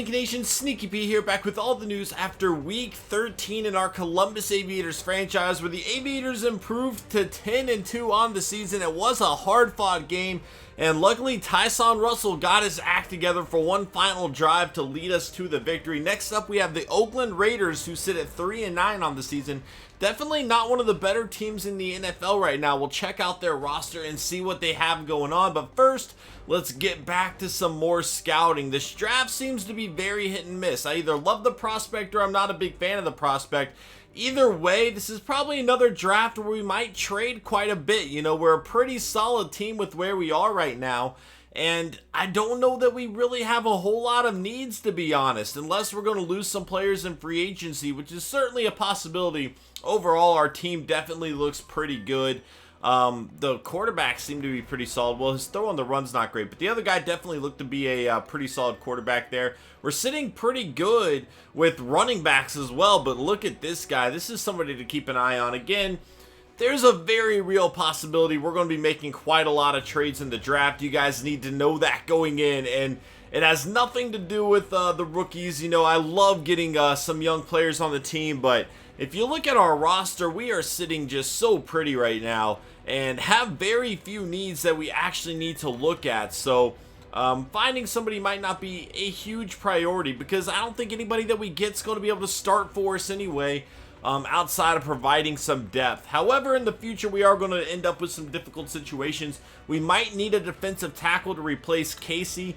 Sneaky Nation, Sneaky P here, back with all the news after week 13 in our Columbus Aviators franchise, where the Aviators improved to 10-2 on the season. It was a hard-fought game, and luckily Tyson Russell got his act together for one final drive to lead us to the victory. Next up, we have the Oakland Raiders, who sit at 3-9 on the season. Definitely not one of the better teams in the NFL right now. We'll check out their roster and see what they have going on. But first, let's get back to some more scouting. This draft seems to be very hit and miss. I either love the prospect or I'm not a big fan of the prospect. Either way, this is probably another draft where we might trade quite a bit. You know, we're a pretty solid team with where we are right now. And I don't know that we really have a whole lot of needs, to be honest, unless we're going to lose some players in free agency, which is certainly a possibility. Overall, our team definitely looks pretty good. The quarterbacks seem to be pretty solid. Well, his throw on the run's not great, but the other guy definitely looked to be a pretty solid quarterback there. We're sitting pretty good with running backs as well, but look at this guy. This is somebody to keep an eye on. Again, there's a very real possibility we're going to be making quite a lot of trades in the draft. You guys need to know that going in, and it has nothing to do with the rookies. You know, I love getting some young players on the team, but if you look at our roster, we are sitting just so pretty right now and have very few needs that we actually need to look at. So finding somebody might not be a huge priority, because I don't think anybody that we get is going to be able to start for us anyway. Outside of providing some depth. However, in the future, we are going to end up with some difficult situations. We might need a defensive tackle to replace Casey.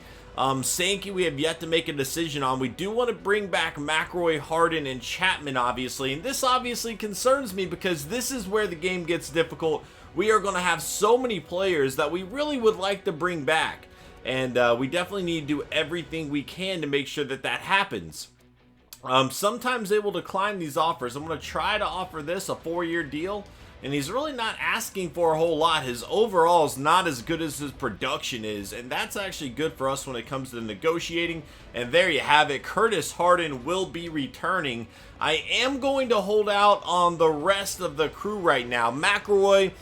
Sankey, we have yet to make a decision on. We do want to bring back McElroy, Harden, and Chapman, obviously. And this obviously concerns me, because this is where the game gets difficult. We are going to have so many players that we really would like to bring back. And we definitely need to do everything we can to make sure that that happens. Sometimes they will decline these offers. I'm going to try to offer this a 4-year deal, and he's really not asking for a whole lot. His overall is not as good as his production is, and that's actually good for us when it comes to negotiating. And there you have it. Curtis Harden will be returning. I am going to hold out on the rest of the crew right now. McElroy,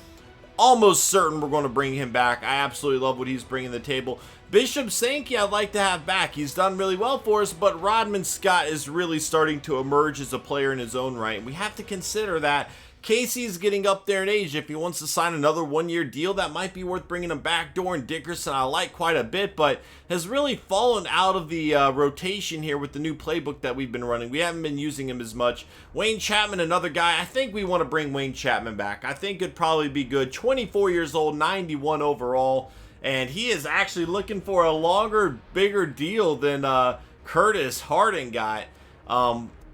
almost certain we're going to bring him back. I absolutely love what he's bringing to the table. Bishop Sankey, I'd like to have back. He's done really well for us, but Rodman Scott is really starting to emerge as a player in his own right. And we have to consider that Casey's getting up there in age. If he wants to sign another 1-year deal, that might be worth bringing him back. Doran Dickerson, I like quite a bit, but has really fallen out of the rotation here with the new playbook that we've been running. We haven't been using him as much. Wayne Chapman, another guy. I think we want to bring Wayne Chapman back. I think it'd probably be good. 24 years old, 91 overall. And he is actually looking for a longer, bigger deal than Curtis Harden got.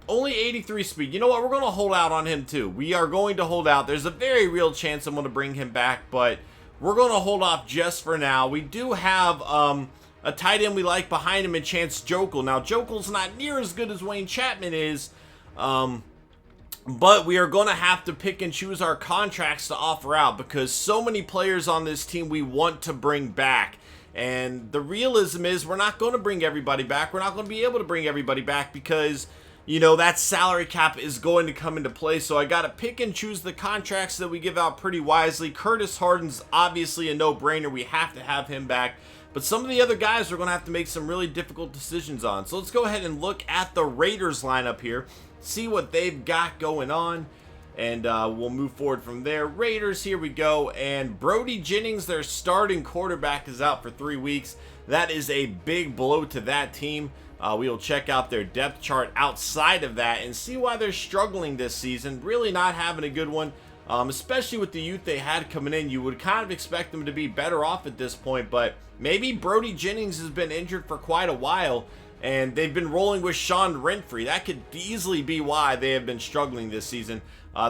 Only 83 speed. You know what? We're going to hold out on him too. We are going to hold out. There's a very real chance I'm going to bring him back, but we're going to hold off just for now. We do have a tight end we like behind him in Chance Jokel. Now, Jokel's not near as good as Wayne Chapman is, but we are going to have to pick and choose our contracts to offer out, because so many players on this team we want to bring back. And the realism is we're not going to bring everybody back. We're not going to be able to bring everybody back because, you know, that salary cap is going to come into play. So I got to pick and choose the contracts that we give out pretty wisely. Curtis Harden's obviously a no-brainer. We have to have him back. But some of the other guys are going to have to make some really difficult decisions on. So let's go ahead and look at the Raiders lineup here. See what they've got going on, and we'll move forward from there. Raiders, here we go. And Brody Jennings, their starting quarterback, is out for 3 weeks. That is a big blow to that team. We will check out their depth chart outside of that and see why they're struggling this season. Really not having a good one, especially with the youth they had coming in. You would kind of expect them to be better off at this point, but maybe Brody Jennings has been injured for quite a while, and they've been rolling with Sean Renfrey. That could easily be why they have been struggling this season.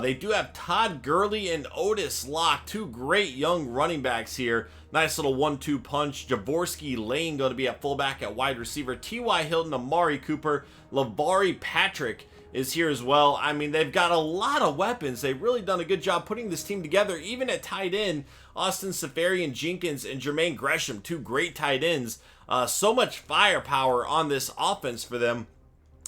They do have Todd Gurley and Otis Locke, two great young running backs here. Nice little 1-2 punch. Javorsky Lane going to be at fullback, at wide receiver. T.Y. Hilton, Amari Cooper, LeVar Patrick is here as well. I mean, they've got a lot of weapons. They've really done a good job putting this team together. Even at tight end, Austin Seferian Jenkins and Jermaine Gresham, two great tight ends. So much firepower on this offense for them.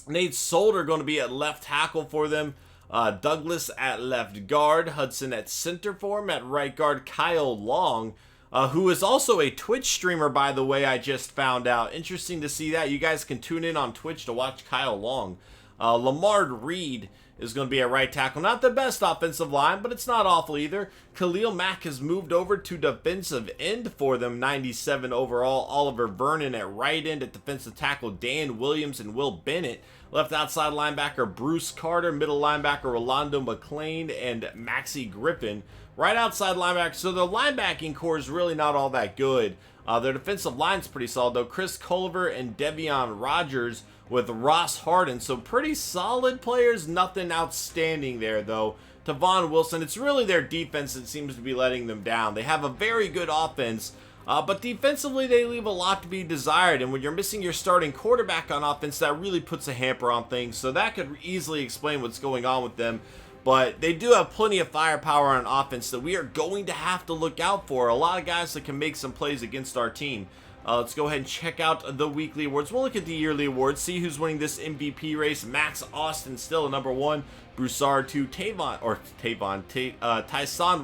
Nate Solder going to be at left tackle for them. Douglas at left guard. Hudson at center for him. At right guard, Kyle Long. who is also a Twitch streamer, by the way, I just found out. Interesting to see that. You guys can tune in on Twitch to watch Kyle Long. Lamard Reed is going to be a right tackle. Not the best offensive line, but it's not awful either. Khalil Mack has moved over to defensive end for them, 97 overall. Oliver Vernon at right end. At defensive tackle, Dan Williams and Will Bennett. Left outside linebacker, Bruce Carter. Middle linebacker, Rolando McClain and Maxie Griffin. Right outside linebacker. So the linebacking core is really not all that good. Their defensive line's pretty solid, though. Chris Culliver and Devion Rogers with Ross Harden. So pretty solid players. Nothing outstanding there, though. Tavon Wilson, it's really their defense that seems to be letting them down. They have a very good offense, but defensively they leave a lot to be desired. And when you're missing your starting quarterback on offense, that really puts a hamper on things. So that could easily explain what's going on with them. But they do have plenty of firepower on offense that we are going to have to look out for. A lot of guys that can make some plays against our team. Let's go ahead and check out the weekly awards. We'll look at the yearly awards, see who's winning this MVP race. Max Austin still at number 1. Broussard 2. Tyson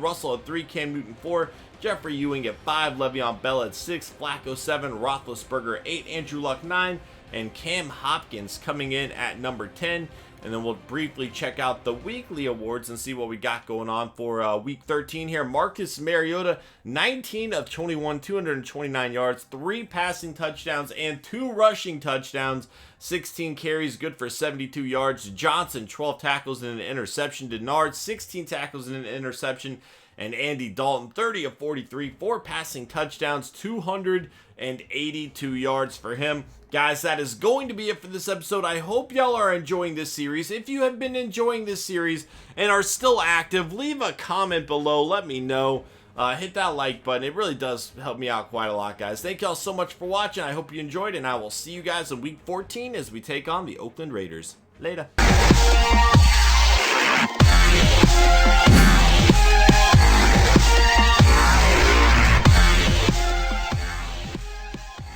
Russell at 3. Cam Newton 4. Jeffrey Ewing at 5. Le'Veon Bell at 6. Flacco 7. Roethlisberger 8. Andrew Luck 9. And Cam Hopkins coming in at number 10. And then we'll briefly check out the weekly awards and see what we got going on for week 13 here. Marcus Mariota, 19 of 21, 229 yards, 3 passing touchdowns, and 2 rushing touchdowns. 16 carries, good for 72 yards. Johnson, 12 tackles and an interception. Denard, 16 tackles and an interception. And Andy Dalton, 30 of 43, 4 passing touchdowns, 282 yards for him. Guys, that is going to be it for this episode. I hope y'all are enjoying this series. If you have been enjoying this series and are still active, leave a comment below. Let me know. Hit that like button. It really does help me out quite a lot, guys. Thank y'all so much for watching. I hope you enjoyed, and I will see you guys in week 14 as we take on the Oakland Raiders. Later.